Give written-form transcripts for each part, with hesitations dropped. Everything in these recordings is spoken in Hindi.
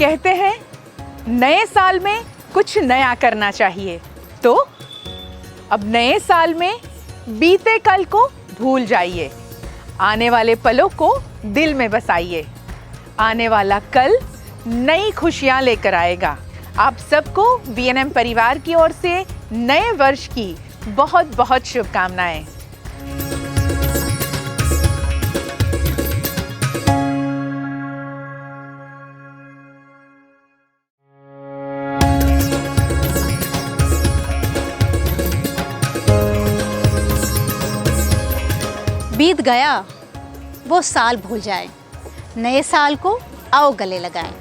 कहते हैं नए साल में कुछ नया करना चाहिए, तो अब नए साल में बीते कल को भूल जाइए, आने वाले पलों को दिल में बसाइए। आने वाला कल नई खुशियां लेकर आएगा। आप सबको वीएनएम परिवार की ओर से नए वर्ष की बहुत बहुत शुभकामनाएं। बीत गया वो साल भूल जाए, नए साल को आओ गले लगाएं।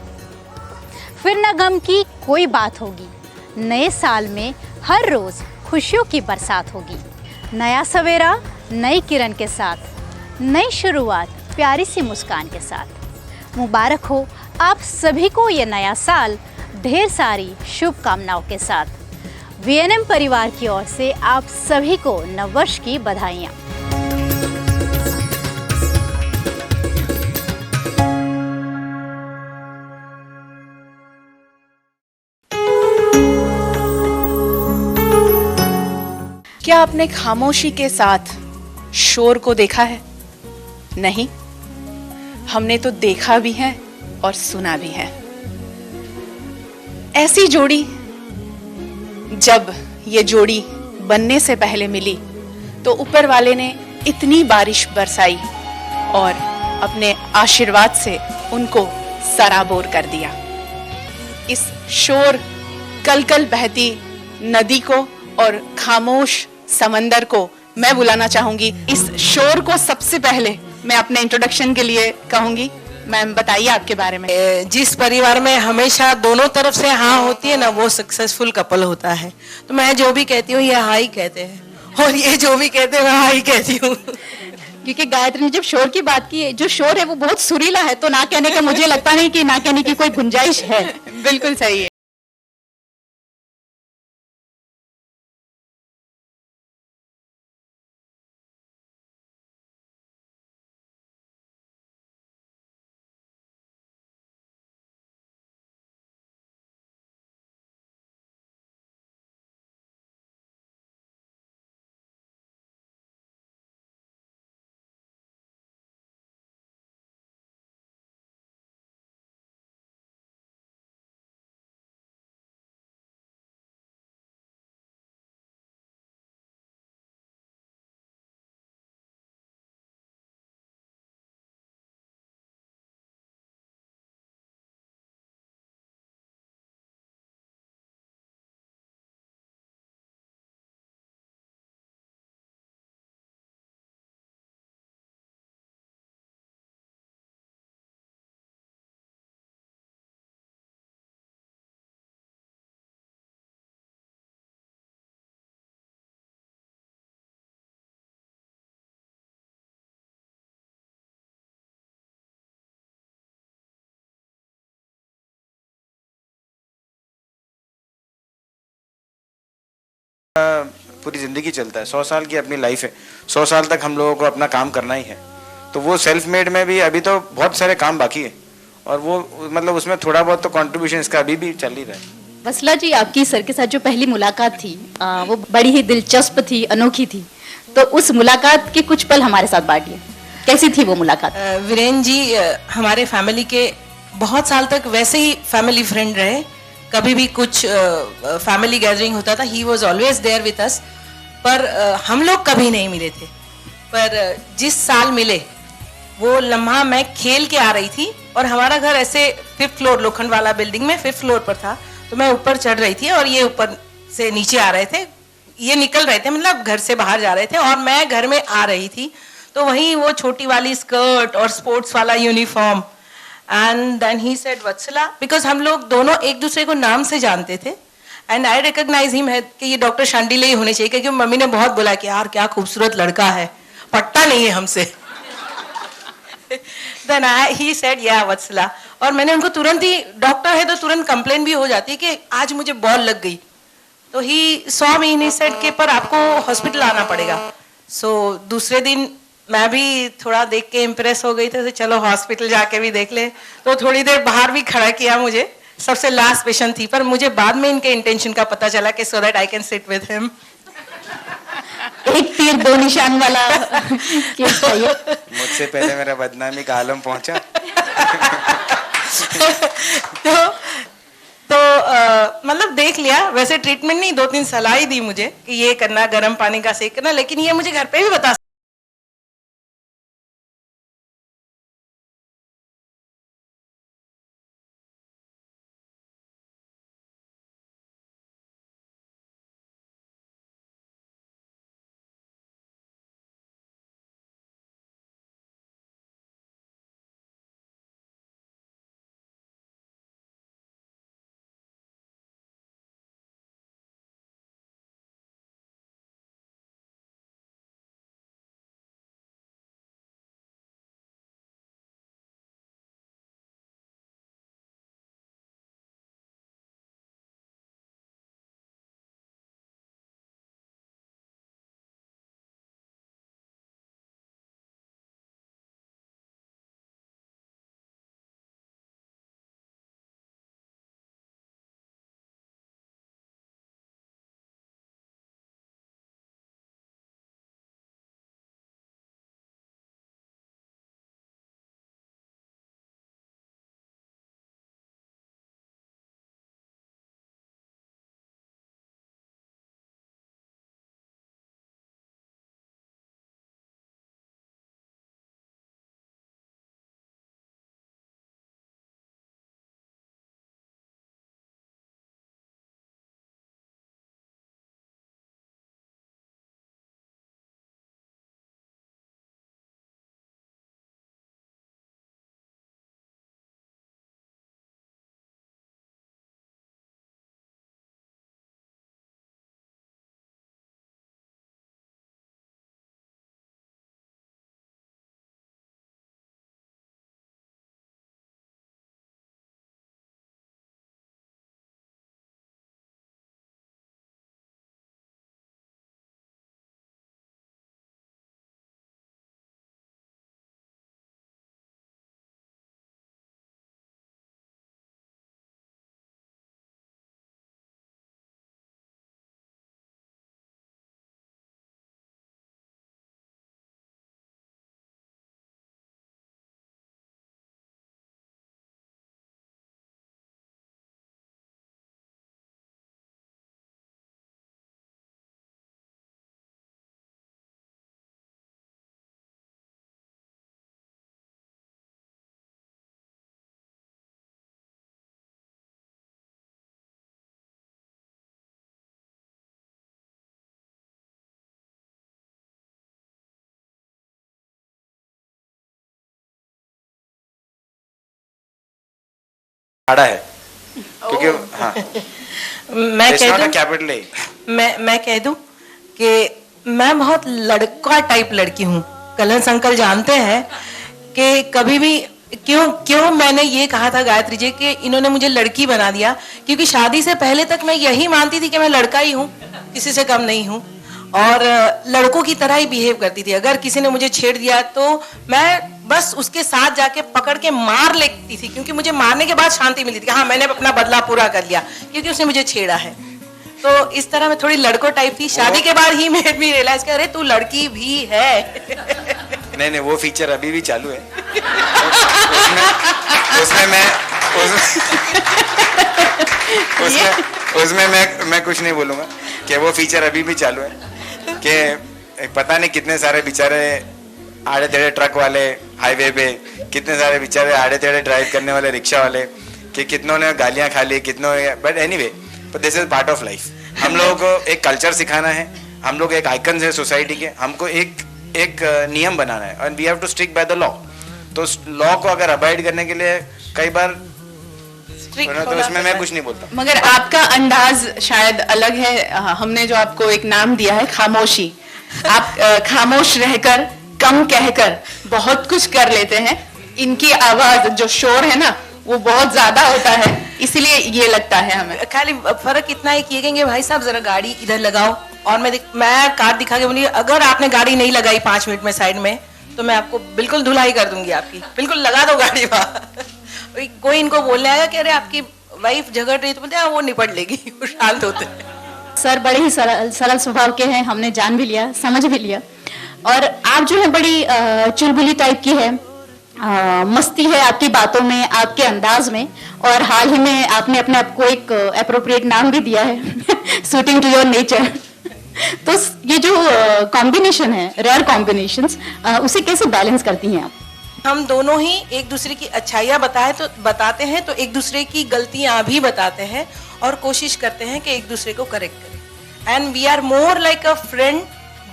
फिर न गम की कोई बात होगी, नए साल में हर रोज़ खुशियों की बरसात होगी। नया सवेरा नई किरण के साथ, नई शुरुआत प्यारी सी मुस्कान के साथ। मुबारक हो आप सभी को ये नया साल ढेर सारी शुभकामनाओं के साथ। वीएनएम परिवार की ओर से आप सभी को नववर्ष की बधाइयाँ। क्या आपने खामोशी के साथ शोर को देखा है? नहीं, हमने तो देखा भी है और सुना भी है। ऐसी जोड़ी, जब ये जोड़ी बनने से पहले मिली तो ऊपर वाले ने इतनी बारिश बरसाई और अपने आशीर्वाद से उनको सराबोर कर दिया। इस शोर कल कल बहती नदी को और खामोश समंदर को मैं बुलाना चाहूंगी। इस शोर को सबसे पहले मैं अपने इंट्रोडक्शन के लिए कहूंगी। मैम बताइए आपके बारे में। जिस परिवार में हमेशा दोनों तरफ से हाँ होती है ना, वो सक्सेसफुल कपल होता है। तो मैं जो भी कहती हूँ ये हाँ ही कहते हैं और ये जो भी कहते हैं मैं हाँ ही कहती हूँ। क्योंकि गायत्री ने जब शोर की बात की है, जो शोर है वो बहुत सुरीला है, तो ना कहने का मुझे लगता नहीं कि ना कहने की कोई गुंजाइश है। बिल्कुल सही है। पूरी ज़िंदगी चलता है। 100 साल की अपनी लाइफ है, 100 साल तक हम लोगों को अपना काम करना ही है। तो वो सेल्फ मेड में भी अभी तो बहुत सारे काम बाकी है और वो मतलब उसमें थोड़ा बहुत तो कंट्रीब्यूशन इसका अभी भी चल ही रहा है। वसला जी, आपकी सर के साथ जो पहली मुलाकात थी वो बड़ी ही दिलचस्प थी, अनोखी थी। तो उस मुलाकात के कुछ पल हमारे साथ बांटिए। कैसी थी वो मुलाकात? वीरेन जी हमारे फैमिली के बहुत साल तक वैसे ही फैमिली फ्रेंड रहे। कभी भी कुछ फैमिली गैदरिंग होता था, he was always there with us. पर हम लोग कभी नहीं मिले थे। पर जिस साल मिले वो लम्हा मैं खेल के आ रही थी और हमारा घर ऐसे 5th फ्लोर लोखंड वाला बिल्डिंग में 5th फ्लोर पर था। तो मैं ऊपर चढ़ रही थी और ये ऊपर से नीचे आ रहे थे, ये निकल रहे थे, मतलब घर से बाहर जा रहे थे और मैं घर में आ रही थी। तो वहीं वो छोटी वाली स्कर्ट और स्पोर्ट्स वाला uniform. And then he said Vatsala, because हम लोग दोनों एक दूसरे को नाम से जानते थे। एंड आई रिकॉग्नाइज हिम है कि ये डॉक्टर शांडिले ही होने चाहिए, क्योंकि मम्मी ने बहुत बोला कि यार क्या खूबसूरत लड़का है, पट्टा नहीं है हमसे। देन ही सेड या वत्सला, और मैंने उनको तुरंत ही, डॉक्टर है तो तुरंत कंप्लेन भी हो जाती है कि आज मुझे बॉल लग गई। तो he saw me, he said के पर आपको हॉस्पिटल आना पड़ेगा। सो दूसरे दिन मैं भी थोड़ा देख के इम्प्रेस हो गई थी, तो चलो हॉस्पिटल जाके भी देख ले। तो थोड़ी देर बाहर भी खड़ा किया मुझे, सबसे लास्ट पेशेंट थी, पर मुझे बाद में इनके इंटेंशन का पता चला कि so that I can sit with him. एक तीर दो निशान वाला केस था ये। मुझसे पहले मेरा बदनामी का आलम पहुंचा। तो मतलब देख लिया, वैसे ट्रीटमेंट नहीं, 2-3 सलाह दी मुझे कि ये करना, गर्म पानी का सेक करना, लेकिन ये मुझे घर पे भी बता आड़ा है क्योंकि हाँ मैं कह दूं, कैपिटल मैं कह दूं कि मैं बहुत लड़का टाइप लड़की हूँ। कलहंस अंकल जानते हैं कि कभी भी क्यों मैंने ये कहा था गायत्री जी कि इन्होंने मुझे लड़की बना दिया, क्योंकि शादी से पहले तक मैं यही मानती थी कि मैं लड़का ही हूँ, किसी से कम नहीं हूँ, और लड़कों की तरह ही बिहेव करती थी। अगर किसी ने मुझे छेड़ दिया तो मैं बस उसके साथ जाके पकड़ के मार लेती थी, क्योंकि मुझे मारने के बाद शांति मिलती थी, हाँ मैंने अपना बदला पूरा कर लिया क्योंकि उसने मुझे छेड़ा है। तो इस तरह मैं थोड़ी लड़कों टाइप थी। शादी के बाद ही मेड मी रियलाइज कि अरे तू लड़की भी है। नहीं वो फीचर अभी भी चालू है। उसमें मैं कुछ नहीं बोलूंगा कि वो फीचर अभी भी चालू है कि पता नहीं कितने सारे बेचारे आड़े टेढ़े ट्रक वाले हाईवे पे, कितने सारे बेचारे आड़े टेढ़े ड्राइव करने वाले रिक्शा वाले, कि कितनों ने गालियां खा ली, कितनों, but anyway this is part of life. हम लोगों को एक कल्चर सिखाना है, हम लोग एक आइकन है सोसाइटी के, हमको एक नियम बनाना है और we have to stick by the law. तो लॉ को अगर अवॉइड करने के लिए कई बार तो उसमें मैं कुछ नहीं बोलता। मगर आपका अंदाज शायद अलग है। हमने जो आपको एक नाम दिया है खामोशी, आप खामोश रहकर कम कहकर बहुत कुछ कर लेते हैं। इनकी आवाज जो शोर है ना वो बहुत ज्यादा होता है, इसलिए ये लगता है हमें। खाली फर्क इतना है कि कहेंगे भाई साहब जरा गाड़ी इधर लगाओ, और मैं कार दिखा के बोली अगर आपने गाड़ी नहीं लगाई 5 मिनट में साइड में तो मैं आपको बिल्कुल धुलाई कर दूंगी आपकी, बिल्कुल लगा दो गाड़ी वहां। कोई इनको बोलने आएगा कि अरे आपकी वाइफ झगड़ रही, तो बोलते हैं वो निपट लेगी, वो शांत होते हैं। सर बड़े ही सरल सरल स्वभाव के हैं, हमने जान भी लिया, समझ भी लिया। और आप जो है बड़ी चुलबुली टाइप की है, मस्ती है आपकी बातों में, आपके अंदाज में। और हाल ही में आपने अपने आप को एक अप्रोप्रिएट नाम भी दिया है, सूटिंग टू योर नेचर। तो ये जो कॉम्बिनेशन है, रेयर कॉम्बिनेशंस, उसे कैसे बैलेंस करती हैं आप? हम दोनों ही एक दूसरे की अच्छाइयाँ बताते हैं, तो एक दूसरे की गलतियां भी बताते हैं और कोशिश करते हैं कि एक दूसरे को करेक्ट करें। And we are more like a friend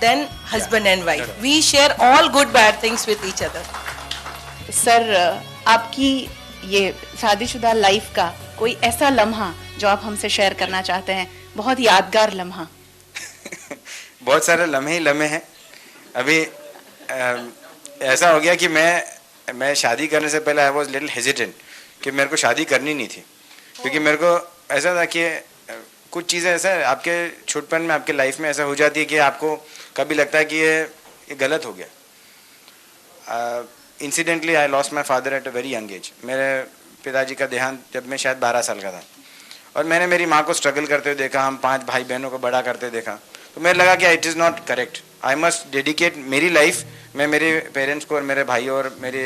then husband and wife. We share all good bad things with each other. Sir, आपकी ये शादीशुदा लाइफ का कोई ऐसा लम्हा जो आप हमसे शेयर करना चाहते हैं, बहुत यादगार लम्हा? बहुत सारे लम्हे ही लम्हे हैं। अभी ऐसा हो गया कि मैं शादी करने से पहले आई वॉज लिटिल हेजिटेंट कि मेरे को शादी करनी नहीं थी, क्योंकि मेरे को ऐसा था कि कुछ चीज़ें ऐसा आपके छुटपन में आपके लाइफ में ऐसा हो जाती है कि आपको कभी लगता है कि ये गलत हो गया। Incidentally I lost my father at a very young age. मेरे पिताजी का देहांत जब मैं शायद 12 साल का था, और मैंने मेरी माँ को स्ट्रगल करते हुए देखा, हम 5 भाई बहनों को बड़ा करते देखा, तो मेरे लगा कि it is not correct. I must dedicate मेरी लाइफ मैं मेरे पेरेंट्स को और मेरे भाई और मेरे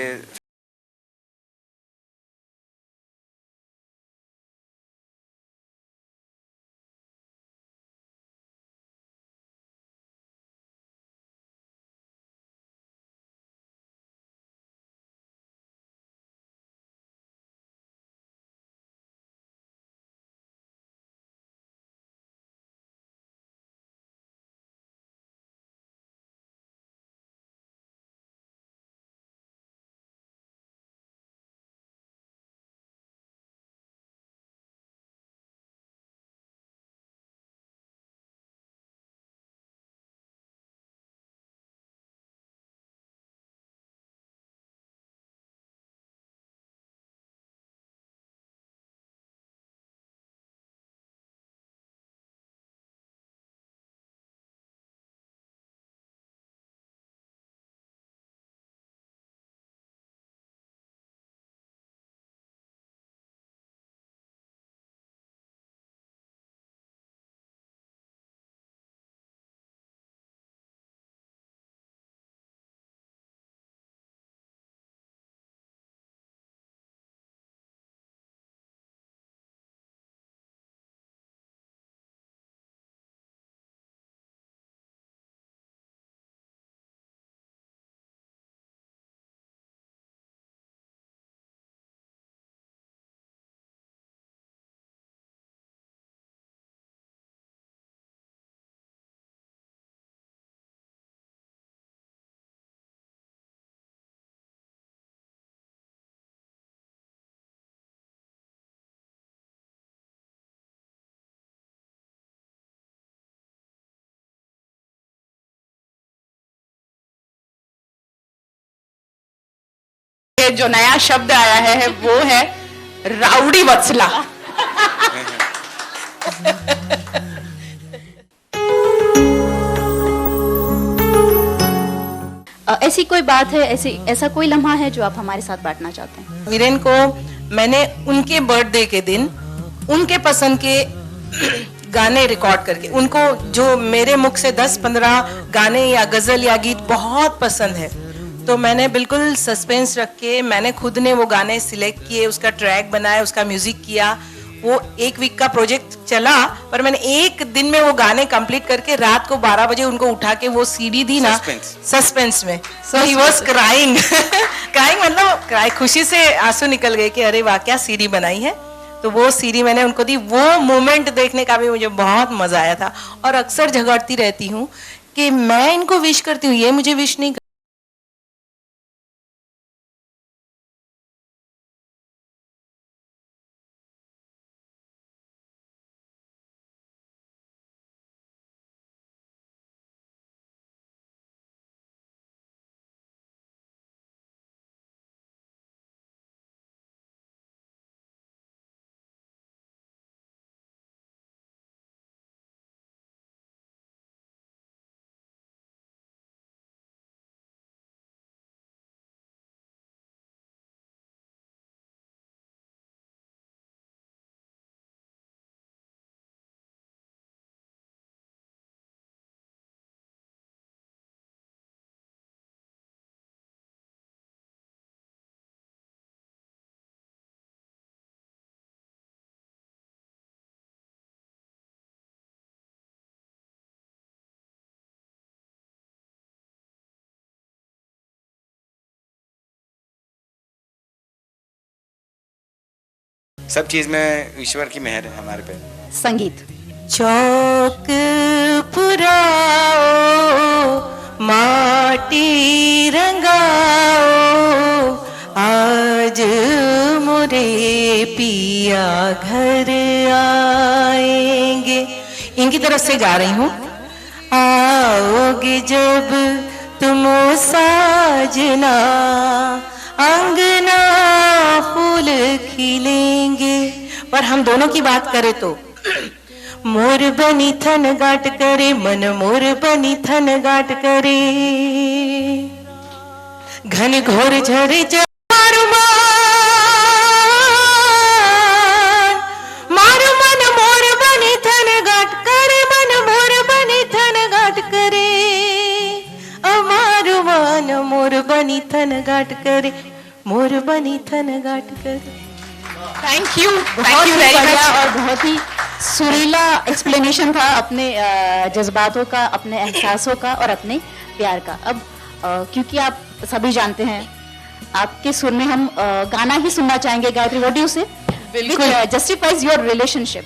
जो नया शब्द आया है वो है राउडी वत्सला। ऐसी कोई बात है, ऐसा कोई लम्हा है जो आप हमारे साथ बांटना चाहते हैं? वीरेन को मैंने उनके बर्थडे के दिन उनके पसंद के गाने रिकॉर्ड करके, उनको जो मेरे मुख से 10-15 गाने या गजल या गीत बहुत पसंद है, तो मैंने बिल्कुल सस्पेंस रख के मैंने खुद ने वो गाने सिलेक्ट किए, उसका ट्रैक बनाया, उसका म्यूजिक किया। वो 1 वीक का प्रोजेक्ट चला, पर मैंने एक दिन में वो गाने कंप्लीट करके रात को 12 बजे उनको उठा के वो सीडी दी ना, सस्पेंस में। सो ही वाज क्राइंग क्राइंग मतलब खुशी से आंसू निकल गए कि अरे वाह क्या सीडी बनाई है। तो वो सीडी मैंने उनको दी। वो मोमेंट देखने का भी मुझे बहुत मजा आया था। और अक्सर झगड़ती रहती हूँ कि मैं इनको विश करती हूँ, ये मुझे विश नहीं सब चीज़ में ईश्वर की मेहर है हमारे पे। संगीत। चौक पुराओ माटी रंगाओ, आज मोरे पिया घर आएंगे। इनकी तरफ से गा रही हूँ। आओगे जब तुम साजना, अंगना फूल खिलेंगे। पर हम दोनों की बात करें तो मोर बनी थन गाट करे, मन मोर बनी थन गाट करे, घन घोर झरे मारू मारू मन मोर बनी थन गाट करे, मन मोर बनी थन गाट करे, अमारू मन मोर बनी थन गाट करे, मोर बनी थन गाट करे। Thank you very much. और बहुत ही सुरीला एक्सप्लेनेशन था अपने जज्बातों का, अपने एहसासों का और अपने प्यार का। अब क्योंकि आप सभी जानते हैं, आपके सुर में हम गाना ही सुनना चाहेंगे। गायत्री, व्हाट डू यू से? बिल्कुल। Justifies your relationship.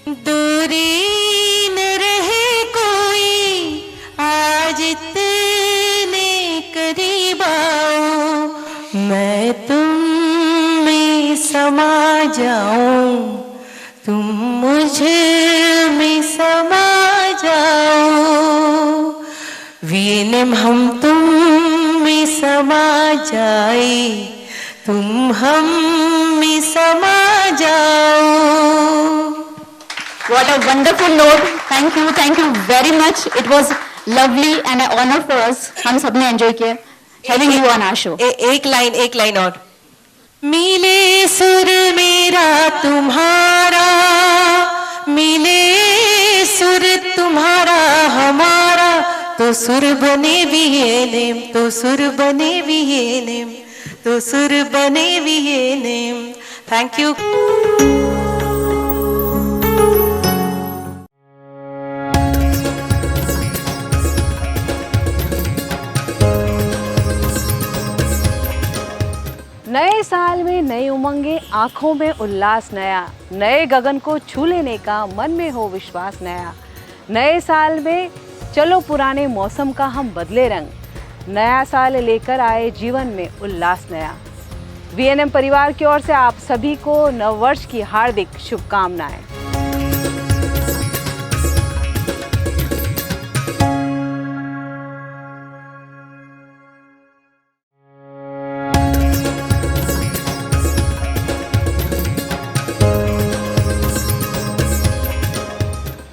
दूरी न रहे कोई, आज इतने करीब आओ, मैं तुम में समा जाऊं, तुम मुझे में समा जाओ, वीनम हम तुम में समा जाए, तुम हम में समा जाओ। What a wonderful note. Thank you very much. It was lovely and an honor for us. हम सबने enjoy किया having you on our show. एक लाइन और। मिले सुर मेरा तुम्हारा, मिले सुर तुम्हारा हमारा, तो सुर बने भी ये नेम, तो सुर बने भी ये नेम, तो सुर बने भी ये नेम। Thank you. नए साल में नई उमंगे, आंखों में उल्लास नया, नए गगन को छू लेने का मन में हो विश्वास नया। नए साल में चलो पुराने मौसम का हम बदले रंग, नया साल लेकर आए जीवन में उल्लास नया। वीएनएम परिवार की ओर से आप सभी को नववर्ष की हार्दिक शुभकामनाएं।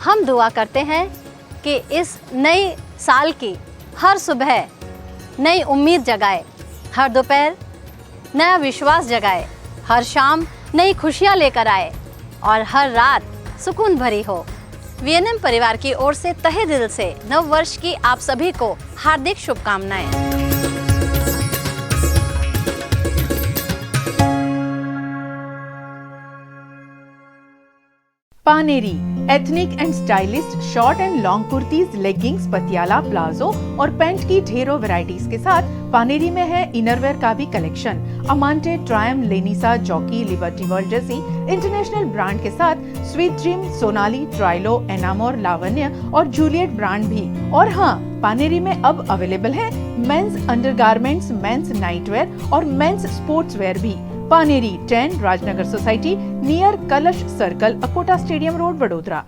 हम दुआ करते हैं कि इस नए साल की हर सुबह नई उम्मीद जगाए, हर दोपहर नया विश्वास जगाए, हर शाम नई खुशियां लेकर आए और हर रात सुकून भरी हो। वीएनएम परिवार की ओर से तहे दिल से नव वर्ष की आप सभी को हार्दिक शुभकामनाएं। Paneri ethnic and stylist short and long kurtis, leggings, Patiala, palazzo और पैंट की ढेरों वैरायटीज के साथ पानेरी में है इनरवेयर का भी कलेक्शन। अमांटे, ट्रायम, लेनिसा, जॉकी, लिबर्टी वर्ल्ड जैसी इंटरनेशनल ब्रांड के साथ स्वीट ड्रीम, सोनाली, ट्राइलो, एनामोर, लावण्य और जूलियट ब्रांड भी। और हाँ, पानेरी में अब अवेलेबल है मेंस अंडरगारमेंट्स, मेंस नाइटवेयर और मेंस स्पोर्ट्सवेयर भी। पानेरी 10 राजनगर सोसाइटी नियर कलश circle, Akota stadium road, Vadodara.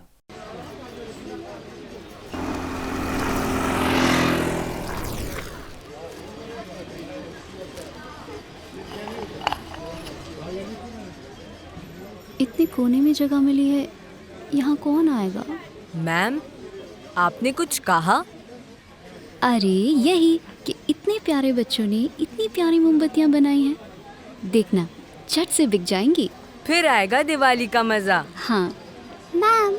इतने कोने में जगह मिली है, यहाँ कौन आएगा? मैम, आपने कुछ कहा? अरे यही कि इतने प्यारे बच्चों ने इतनी प्यारी मोमबत्तियाँ बनाई हैं, देखना झट से बिक जाएंगी। फिर आएगा दिवाली का मजा। हाँ मैम,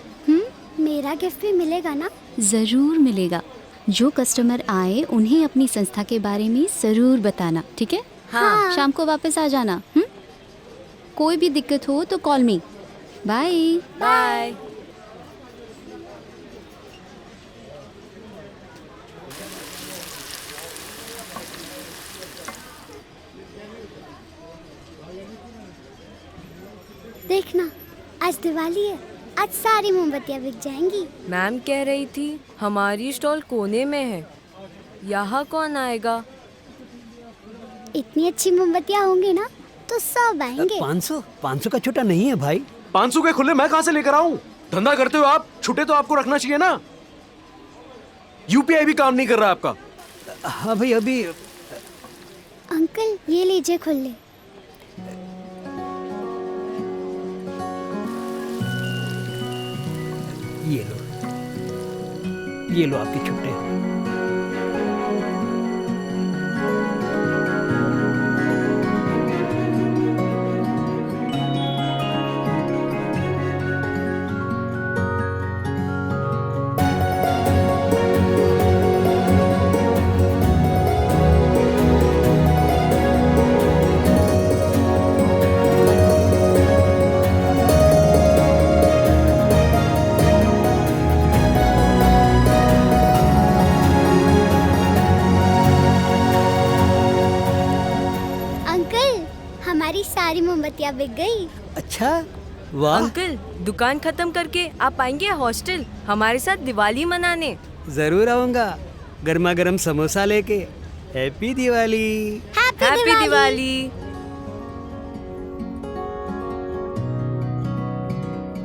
मेरा गिफ्ट भी मिलेगा ना? जरूर मिलेगा। जो कस्टमर आए उन्हें अपनी संस्था के बारे में जरूर बताना, ठीक है? हाँ। शाम को वापस आ जाना। कोई भी दिक्कत हो तो कॉल मी। Bye bye. देखना, आज दिवाली है, आज सारी मोमबत्तियाँ बिक जाएंगी। मैम कह रही थी हमारी स्टॉल कोने में है, यहाँ कौन आएगा? इतनी अच्छी मोमबत्तियाँ होंगी ना तो सब आएंगे। 500 का छोटा नहीं है भाई। 500 के खुले मैं कहाँ से लेकर आऊं? धंधा करते हो आप, छुट्टे तो आपको रखना चाहिए ना। यूपीआई भी काम नहीं कर रहा आपका। हाँ भाई अभी। अंकल ये लीजिए खुले। ये लो आपके छुट्टे। हमारी सारी मोमबत्तियाँ बिक गई। अच्छा, वाह। अंकल दुकान खत्म करके आप आएंगे हॉस्टल हमारे साथ दिवाली मनाने? जरूर आऊंगा, गर्मा गर्म समोसा लेके। हैप्पी दिवाली। हैप्पी दिवाली।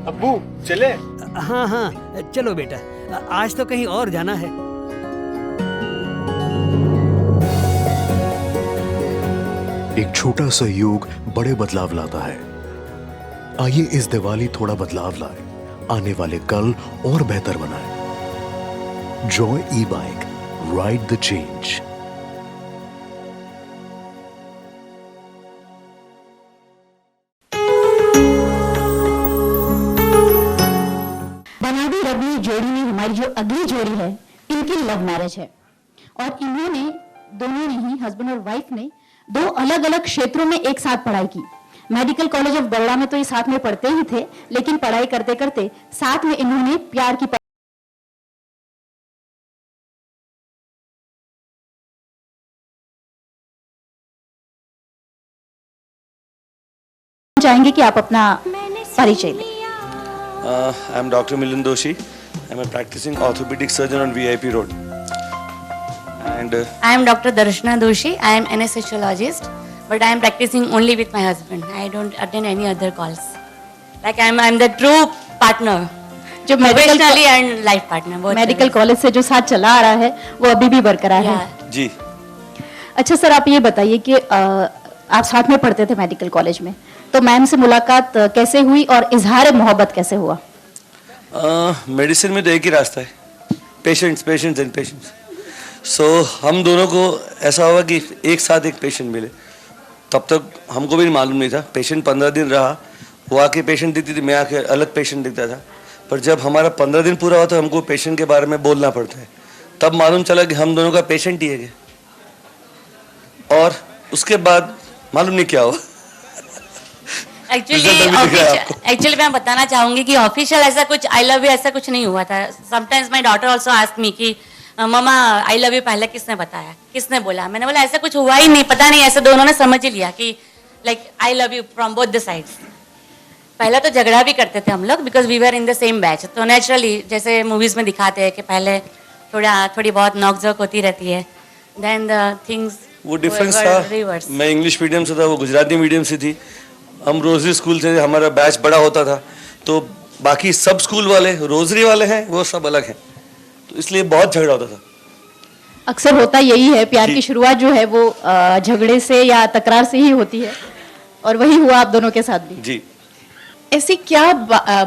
अब्बू चले? हाँ हाँ चलो बेटा, आज तो कहीं और जाना है। एक छोटा सा योग बड़े बदलाव लाता है। आइए इस दिवाली थोड़ा बदलाव लाए, आने वाले कल और बेहतर बनाए। Joy e bike, ride the change. बनावी रबनी जोड़ी में हमारी जो अगली जोड़ी है, इनकी लव मैरिज है और इन्होंने दोनों ने ही, हस्बैंड और वाइफ ने, दो अलग अलग क्षेत्रों में एक साथ पढ़ाई की। मेडिकल कॉलेज ऑफ बड़ौदा में तो ये साथ में पढ़ते ही थे, लेकिन पढ़ाई करते करते साथ में इन्होंने प्यार की चाहेंगे कि आप अपना परिचय दें। I am doctor Milind Doshi. I am a practicing orthopedic surgeon on VIP Road. And I am Dr. Darshana Doshi. I am anesthesiologist, but I am practicing only with my husband. I don't attend any other calls. Like I'm the true partner. जो professionally and life partner. Medical college से जो साथ चला आ रहा है वो अभी भी बरकरार है। जी। अच्छा सर, आप ये बताइए कि आप साथ में पढ़ते थे मेडिकल कॉलेज में, तो मैम से मुलाकात कैसे हुई और इजहार मोहब्बत कैसे हुआ? मेडिसिन में तो एक ही रास्ता है, पेशेंट्स एंड पेशेंट्स। सो हम दोनों को ऐसा हुआ कि एक साथ एक पेशेंट मिले। तब तक हमको भी मालूम नहीं था। पेशेंट 15 दिन रहा, वो आके पेशेंट दिखती थी, मैं आके अलग पेशेंट दिखता था। पर जब हमारा 15 दिन पूरा हुआ तो हमको पेशेंट के बारे में बोलना पड़ता है। तब मालूम चला कि हम दोनों का पेशेंट ही है। और उसके बाद मालूम नहीं क्या हुआ। एक्चुअली मैं बताना चाहूंगी कि ऑफिशियल ऐसा कुछ आई लव यू ऐसा कुछ नहीं हुआ था। Sometimes my daughter also asked me कि मम्मा आई लव यू पहले किसने बताया, किसने बोला? मैंने बोला ऐसा कुछ हुआ ही नहीं, पता नहीं, ऐसे दोनों ने समझ ही लिया कि like I love you from both the sides. पहले तो झगड़ा भी करते थे हम लोग, because we were in the same batch. तो नेचुरली जैसे मूवीज में दिखाते हैं कि पहले थोड़ी बहुत नोक-झोंक होती रहती है, देन द थिंग्स वो डिफरेंस था। मैं इंग्लिश मीडियम से था, वो गुजराती मीडियम से थी। हम रोजरी स्कूल से, हमारा बैच बड़ा होता था, तो बाकी सब स्कूल वाले रोजरी वाले हैं, वो सब अलग हैं, तो इसलिए बहुत झगड़ा होता था। अक्सर होता यही है, प्यार की शुरुआत जो है वो झगड़े से या तकरार से ही होती है, और वही हुआ आप दोनों के साथ भी। जी। ऐसी क्या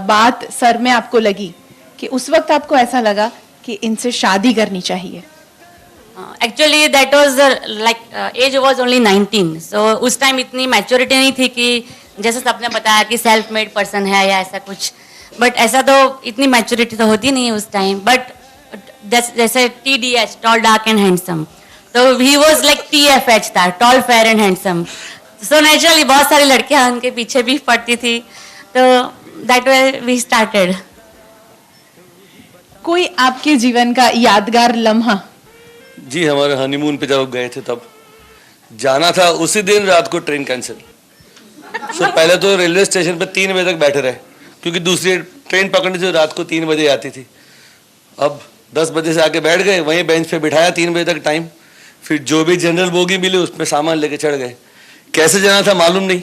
बात सर में आपको लगी कि उस वक्त आपको ऐसा लगा कि इनसे शादी करनी चाहिए? Actually that was like as was only 19, so उस टाइम इतनी मैच्योरिटी नहीं थी कि जैसे सबने बताया कि सेल्फ मेड पर्सन है या ऐसा कुछ। बट ऐसा तो इतनी मैच्योरिटी तो होती नहीं है उस टाइम। बट जैसे TDH, tall dark and handsome, तो ही वाज लाइक TFH था, tall fair and handsome. So naturally बहुत सारी लड़कियां उनके पीछे भी पड़ती थी, तो दैट वे वी स्टार्टेड। कोई आपके जीवन का यादगार लम्हा? जी, हमारे हनीमून पे जब गए थे तब जाना था, उसी दिन रात को ट्रेन कैंसिल। तो पहले तो रेलवे स्टेशन पे 3 बजे तक बैठे रहे, क्योंकि दूसरी ट्रेन पकड़नी थी रात को 3 बजे आती थी। अब 10 बजे से आके बैठ गए, वहीं बेंच पे बिठाया 3 बजे तक टाइम, फिर जो भी जनरल बोगी मिली उसमें सामान लेके चढ़ गए। कैसे जाना था मालूम नहीं,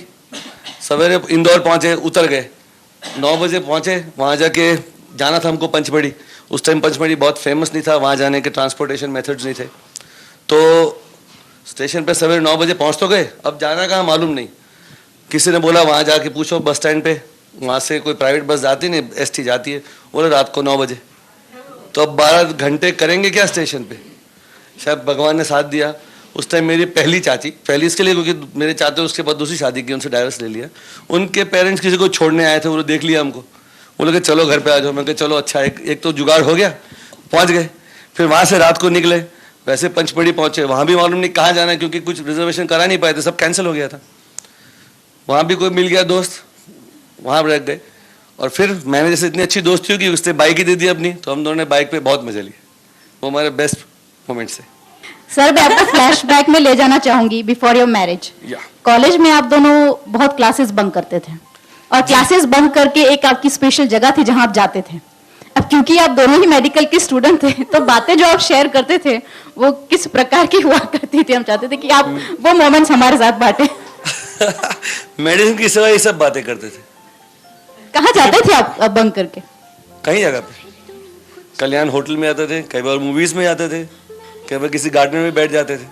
सवेरे इंदौर पहुंचे, उतर गए, 9 बजे पहुंचे, वहां जाके जाना था हमको पंचमढ़ी। उस टाइम पंचमढ़ी बहुत फेमस नहीं था, वहां जाने के ट्रांसपोर्टेशन मेथड्स नहीं थे, तो स्टेशन पे सवेरे 9 बजे पहुंच तो गए, अब जाना कहाँ मालूम नहीं। किसी ने बोला वहां जाके पूछो बस स्टैंड पे, वहां से कोई प्राइवेट बस जाती नहीं, ST जाती है, बोले रात को 9 बजे। तो अब 12 घंटे करेंगे क्या स्टेशन पे। शायद भगवान ने साथ दिया। उस टाइम मेरी पहली चाची, पहली इसके लिए क्योंकि मेरे चाचे उसके बाद दूसरी शादी की, उनसे डाइवर्स ले लिया, उनके पेरेंट्स किसी को छोड़ने आए थे, वो देख लिया हमको, बोले कि चलो घर पे आ जाओ। मैं कहा चलो अच्छा, एक तो जुगाड़ हो गया, पहुंच गए। फिर वहां से रात को निकले, वैसे पंचमढ़ी पहुंचे, वहां भी मालूम नहीं कहाँ जाना है, क्योंकि कुछ रिजर्वेशन करा नहीं पाए थे, सब कैंसिल हो गया था। वहां भी कोई मिल गया दोस्त, वहां रह गए। और फिर मैंने जैसे इतनी अच्छी दोस्ती हुई कि उसने बाइक ही दे दी अपनी, तो हम दोनों ने बाइक पे बहुत मजा लिया, वो हमारे बेस्ट मोमेंट से। सर मैं आपको फ्लैशबैक में ले जाना चाहूंगी बिफोर योर मैरिज। कॉलेज में आप दोनों बहुत क्लासेस बंक करते थे, और क्लासेस बंक करके एक आपकी स्पेशल जगह थी जहां आप जाते थे। अब क्योंकि आप दोनों ही मेडिकल के स्टूडेंट थे, तो बातें जो आप शेयर करते थे वो किस प्रकार की हुआ करती थी, हम चाहते थे कि आप वो मोमेंट्स हमारे साथ बांटे। मेडिसिन की सिवा ये सब बातें करते थे। कहाँ जाते थे आप बंक करके? कहीं जगह पे, कल्याण होटल में आते थे, कई बार मूवीज में आते थे, कई बार किसी गार्डन में बैठ जाते थे।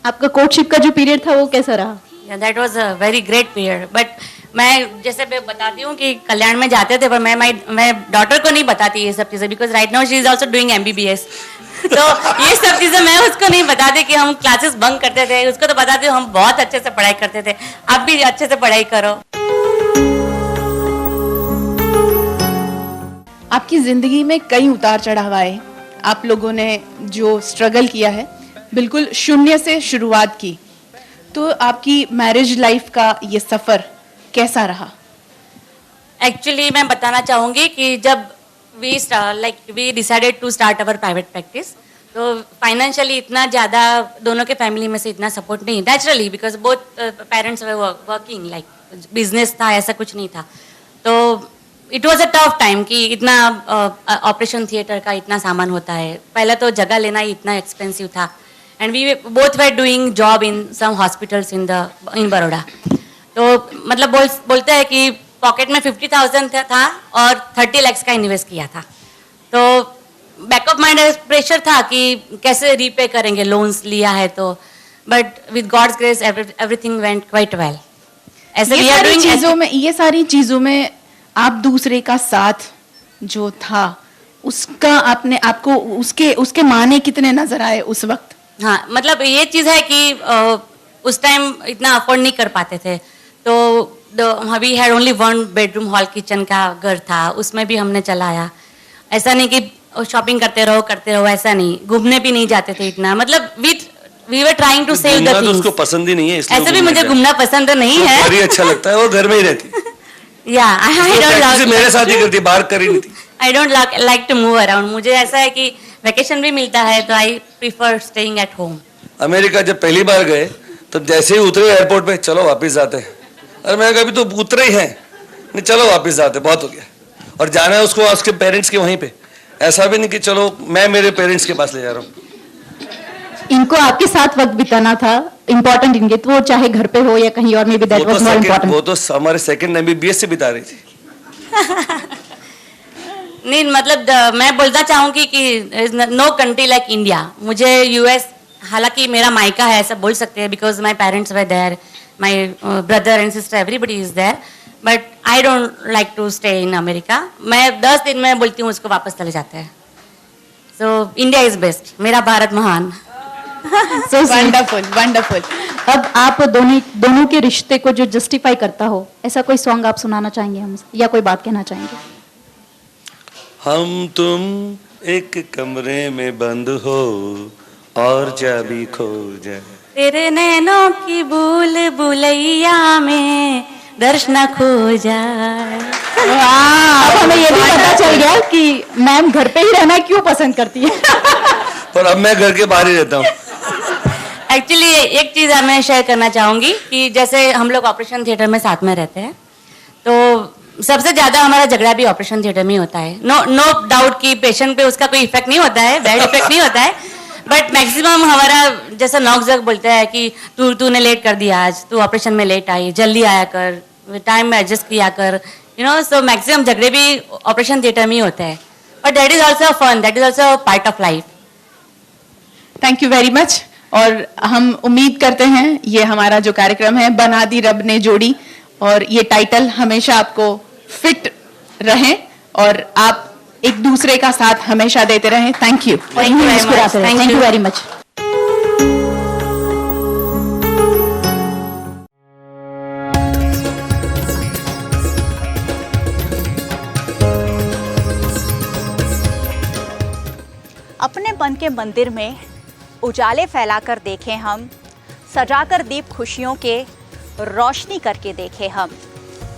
आपका कोर्टशिप का जो पीरियड था वो कैसा रहा? That was a very great period. But मैं जैसे मैं बताती हूँ कि कल्याण में जाते थे, पर मैं डॉटर को नहीं बताती ये सब चीज़ें, because right now she is also doing MBBS। तो ये सब चीज़ें मैं उसको नहीं बताती कि हम क्लासेस बंक करते थे, उसको तो बताती हूँ हम बहुत अच्छे से पढ़ाई करते थे, आप भी अच्छे से पढ़ाई करो। आपकी ज़िंदगी में कई उतार चढ़ाव आए, आप लोगों ने जो स्ट्रगल किया है, बिल्कुल शून्य से शुरुआत की, तो आपकी मैरिज लाइफ का ये सफ़र कैसा रहा? एक्चुअली मैं बताना चाहूँगी कि जब we decided to start our private practice, तो फाइनेंशियली इतना ज़्यादा दोनों के फैमिली में से इतना सपोर्ट नहीं, naturally because both parents were working, like business था, ऐसा कुछ नहीं था। तो it was a tough time कि इतना ऑपरेशन थिएटर का इतना सामान होता है, पहले तो जगह लेना ही इतना एक्सपेंसिव था, and we both were doing job in some hospitals in Baroda. तो मतलब बोलते हैं कि पॉकेट में 50,000 था और 30 lakhs का इन्वेस्ट किया था। तो बैक ऑफ माइंड प्रेशर था कि कैसे रीपे करेंगे, लोन्स लिया है तो, but with God's grace everything went quite well. ऐसे ये सारी चीज़ों में आप दूसरे का साथ जो था उसका आपको उसके माने कितने नजर आए उस वक्त? हाँ, मतलब ये चीज़ है कि उस टाइम इतना अफोर्ड नहीं कर पाते थे, तो we had only 1 bedroom hall kitchen का घर था, उसमें भी हमने चलाया। ऐसा नहीं कि शॉपिंग करते रहो, ऐसा नहीं, घूमने भी नहीं जाते थे इतना, मतलब we were trying to save the things. उसको पसंद ही नहीं है, ऐसे भी मुझे घूमना पसंद नहीं है, घर ही अच्छा लगता है, वो घर में ही रहती। या आई डोंट मेरे साथ ही करती, बाहर करी नहीं थी। I don't like to move around, मुझे ऐसा है कि वेकेशन भी मिलता है तो I prefer staying at home. America जब पहली बार गए तो जैसे ही उतरे एयरपोर्ट पे, चलो वापस जाते हैं। अरे मैं कभी तो उतरे ही हैं, नहीं चलो वापस जाते, बहुत हो गया। और जाना है उसको उसके पेरेंट्स के वहीं पे, ऐसा भी नहीं कि चलो मैं मेरे पेरेंट्स के पास ले जा रहा हूँ। इनको आपके साथ वक्त बिताना था इम्पोर्टेंट इनके, तो वो चाहे घर पे हो या कहीं और में भी, दैट वाज मोर इम्पोर्टेंट। वो तो हमारे सेकंड MBBS से बिता रही थी। नहीं मतलब मैं बोलना चाहूँगी कि नो कंट्री लाइक इंडिया। मुझे US, हालांकि मेरा मायका है ऐसा बोल सकते हैं, because my parents were there, my brother and sister, everybody is there, but I don't like to stay in America. मैं 10 दिन में बोलती हूँ उसको वापस चले जाते हैं। सो इंडिया इज बेस्ट, मेरा भारत महान। So wonderful, wonderful. अब आप दोनों के रिश्ते को जो जस्टिफाई करता हो, ऐसा कोई सॉन्ग आप सुनाना चाहेंगे हमसे, या कोई बात कहना चाहेंगे? हम तुम एक कमरे में बंद हो और चाबी खो जाए, तेरे नैनों की भूल भुलैया में दर्श न खो जाए। अब हमें ये भी पता चल गया कि मैम घर पे ही रहना क्यों पसंद करती है। पर अब मैं घर के बाहर ही रहता हूँ। एक्चुअली एक चीज मैं शेयर करना चाहूंगी कि जैसे हम लोग ऑपरेशन थिएटर में साथ में रहते हैं, तो सबसे ज्यादा हमारा झगड़ा भी ऑपरेशन थिएटर में ही होता है। नो डाउट कि पेशेंट पे उसका कोई इफेक्ट नहीं होता है, बैड इफेक्ट नहीं होता है, बट मैक्सिमम हमारा जैसा नॉक बोलते हैं कि तूने लेट कर दिया, आज तू ऑपरेशन में लेट आई, जल्दी आया कर, टाइम में एडजस्ट किया कर, यू नो। सो मैक्सिमम झगड़े भी ऑपरेशन थिएटर में ही होते हैं, but that is also fun, that is also part of life. Thank you very much. और हम उम्मीद करते हैं ये हमारा जो कार्यक्रम है बना दी रब ने जोड़ी, और ये टाइटल हमेशा आपको फिट रहे और आप एक दूसरे का साथ हमेशा देते रहें। Thank you. Thank you very much. अपने मन के मंदिर में उजाले फैलाकर देखें हम, सजाकर दीप खुशियों के रोशनी करके देखें हम।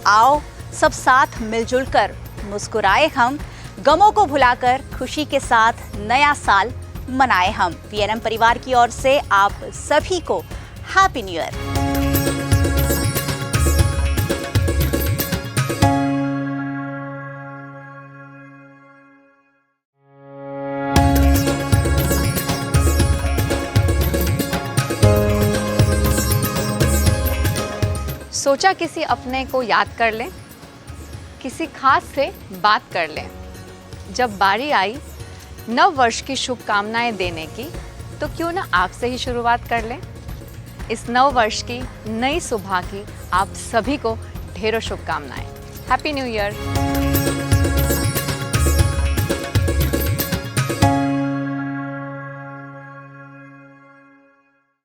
आओ सब साथ मिलजुल कर मुस्कुराए हम, गमों को भुलाकर खुशी के साथ नया साल मनाए हम। वीएनएम परिवार की ओर से आप सभी को हैप्पी न्यू ईयर। सोचा किसी अपने को याद कर लें, किसी खास से बात कर लें। जब बारी आई नव वर्ष की शुभकामनाएं देने की, तो क्यों ना आपसे ही शुरुआत कर लें। इस नव वर्ष की नई सुबह की आप सभी को ढेरों शुभकामनाएं। Happy new year.